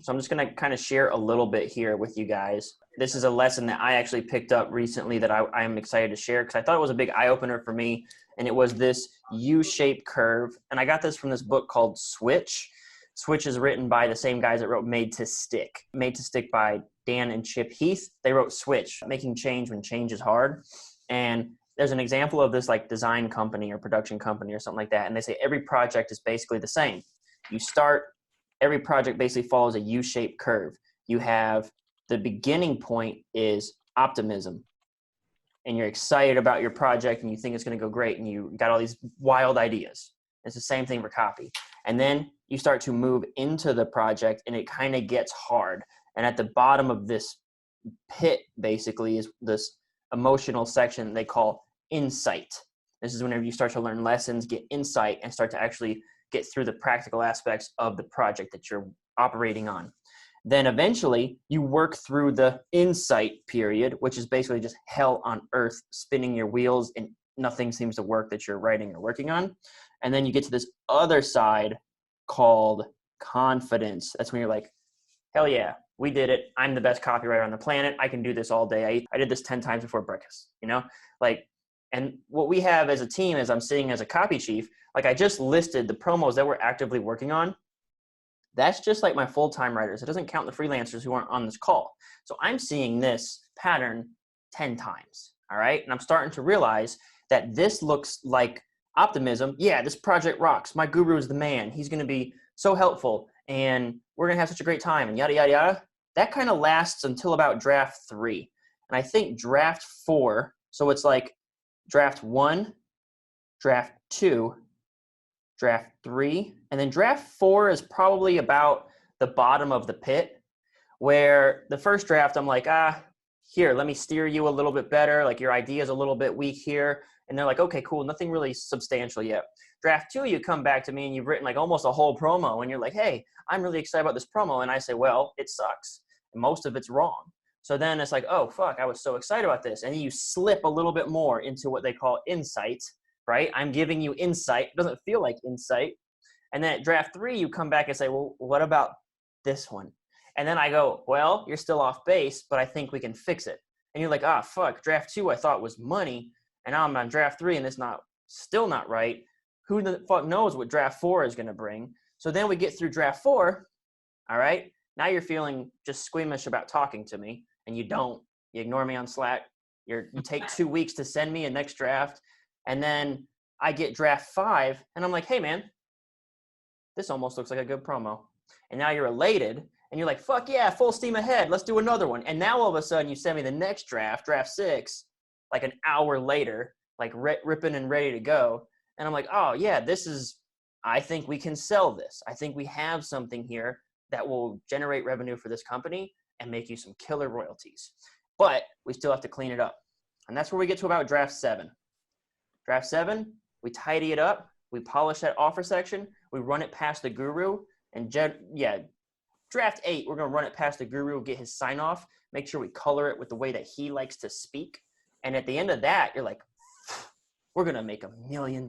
So I'm just going to kind of share a little bit here with you guys. This is a lesson that I actually picked up recently that I'm excited to share because I thought it was a big eye-opener for me, and it was this U-shaped curve. And I got this from this book called Switch. Switch is written by the same guys that wrote Made to Stick. Made to Stick by Dan and Chip Heath. They wrote Switch, making change when change is hard. And there's an example of this like design company or production company or something like that. And they say every project is basically the same. You start, every project basically follows a U-shaped curve. You have the beginning point is optimism, and you're excited about your project and you think it's going to go great and you got all these wild ideas. It's the same thing for copy. And then you start to move into the project and it kind of gets hard. And at the bottom of this pit basically is this emotional section they call insight. This is whenever you start to learn lessons, get insight, and start to actually get through the practical aspects of the project that you're operating on. Then eventually you work through the insight period, which is basically just hell on earth, spinning your wheels and nothing seems to work that you're writing or working on. And then you get to this other side called confidence. That's when you're like, hell yeah, we did it. I'm the best copywriter on the planet. I can do this all day. I did this 10 times before breakfast, you know? Like, and what we have as a team is I'm sitting as a copy chief. Like I just listed the promos that we're actively working on. That's just like my full-time writers. It doesn't count the freelancers who aren't on this call. So I'm seeing this pattern 10 times, all right? And I'm starting to realize that this looks like optimism. Yeah, this project rocks. My guru is the man. He's going to be so helpful and we're going to have such a great time and yada, yada, yada. That kind of lasts until about draft 3. And I think draft 4, so it's like draft 1, draft 2, draft 3, and then draft 4 is probably about the bottom of the pit, where the first draft I'm like, here, let me steer you a little bit better, like your idea is a little bit weak here, and they're like, okay, cool, nothing really substantial yet. Draft 2, you come back to me and you've written like almost a whole promo, and you're like, hey, I'm really excited about this promo, and I say, well, it sucks, and most of it's wrong. So then it's like, oh, fuck, I was so excited about this, and then you slip a little bit more into what they call insight, right? I'm giving you insight. It doesn't feel like insight. And then at draft 3, you come back and say, well, what about this one? And then I go, well, you're still off base, but I think we can fix it. And you're like, fuck, draft 2 I thought was money, and now I'm on draft 3 and it's still not right. Who the fuck knows what draft 4 is going to bring? So then we get through draft 4, all right? Now you're feeling just squeamish about talking to me, and you don't. You ignore me on Slack. You take 2 weeks to send me a next draft. And then I get draft 5 and I'm like, hey man, this almost looks like a good promo. And now you're elated and you're like, fuck yeah, full steam ahead. Let's do another one. And now all of a sudden you send me the next draft 6, like an hour later, like ripping and ready to go. And I'm like, oh yeah, I think we can sell this. I think we have something here that will generate revenue for this company and make you some killer royalties. But we still have to clean it up. And that's where we get to about draft 7. Draft 7, we tidy it up, we polish that offer section, we run it past the guru, and draft 8, we're going to run it past the guru, get his sign off, make sure we color it with the way that he likes to speak. And at the end of that, you're like, we're going to make $1 million.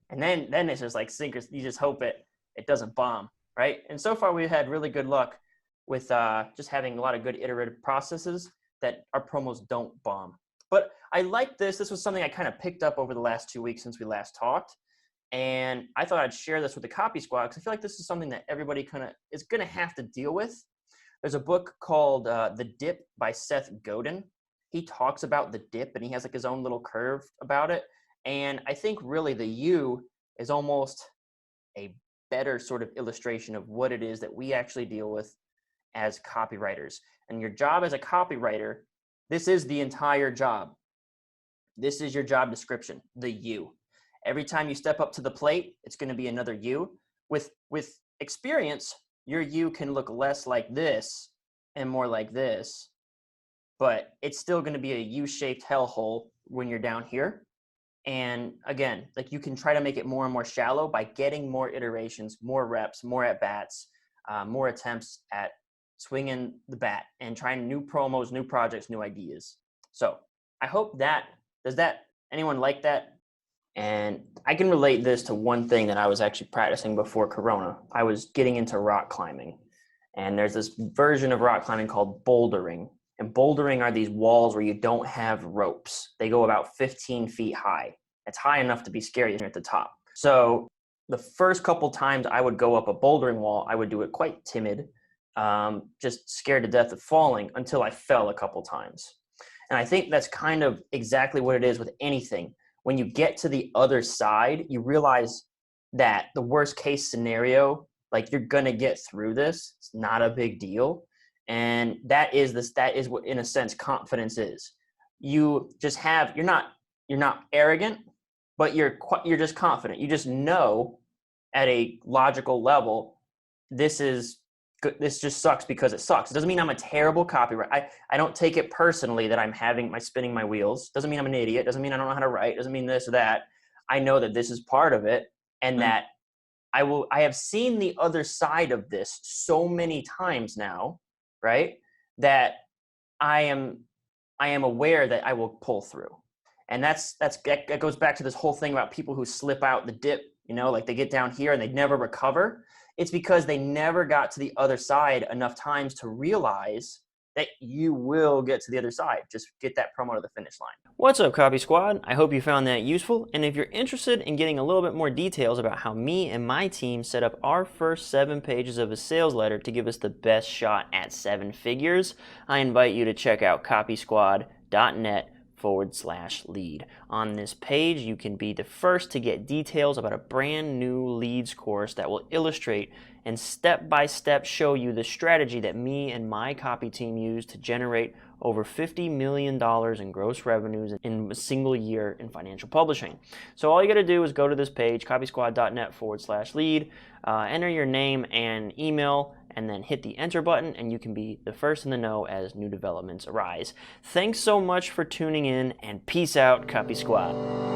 And then it's just like sinkers. You just hope it doesn't bomb, right? And so far we've had really good luck with just having a lot of good iterative processes that our promos don't bomb. But I like this. This was something I kind of picked up over the last 2 weeks since we last talked. And I thought I'd share this with the Copy Squad because I feel like this is something that everybody kind of is going to have to deal with. There's a book called The Dip by Seth Godin. He talks about the dip and he has like his own little curve about it. And I think really the U is almost a better sort of illustration of what it is that we actually deal with as copywriters. And your job as a copywriter, this is the entire job. This is your job description, the U. Every time you step up to the plate, it's going to be another U. With experience, your U can look less like this and more like this, but it's still going to be a U-shaped hellhole when you're down here. And again, like you can try to make it more and more shallow by getting more iterations, more reps, more at-bats, more attempts at swinging the bat and trying new promos, new projects, new ideas. So I hope anyone like that? And I can relate this to one thing that I was actually practicing before Corona. I was getting into rock climbing. And there's this version of rock climbing called bouldering. And bouldering are these walls where you don't have ropes. They go about 15 feet high. It's high enough to be scary at the top. So the first couple times I would go up a bouldering wall, I would do it quite timid, just scared to death of falling until I fell a couple times. And I think that's kind of exactly what it is with anything. When you get to the other side, you realize that the worst case scenario, like you're going to get through this. It's not a big deal. And that is what, in a sense, confidence is. You just have, you're not arrogant, but you're just confident. You just know at a logical level, this just sucks because it sucks. It doesn't mean I'm a terrible copywriter. I don't take it personally that I'm spinning my wheels. Doesn't mean I'm an idiot. Doesn't mean I don't know how to write. Doesn't mean this or that. I know that this is part of it, and that I have seen the other side of this so many times now, right? That I am aware that I will pull through. And that goes back to this whole thing about people who slip out the dip, like they get down here and they never recover. It's because they never got to the other side enough times to realize that you will get to the other side. Just get that promo to the finish line. What's up, Copy Squad? I hope you found that useful. And if you're interested in getting a little bit more details about how me and my team set up our first 7 pages of a sales letter to give us the best shot at 7 figures, I invite you to check out copysquad.net/lead. On this page, you can be the first to get details about a brand new leads course that will illustrate and step-by-step show you the strategy that me and my copy team use to generate over $50 million in gross revenues in a single year in financial publishing. So all you got to do is go to this page, copysquad.net/lead, enter your name and email, and then hit the enter button, and you can be the first in the know as new developments arise. Thanks so much for tuning in, and peace out, Copy Squad.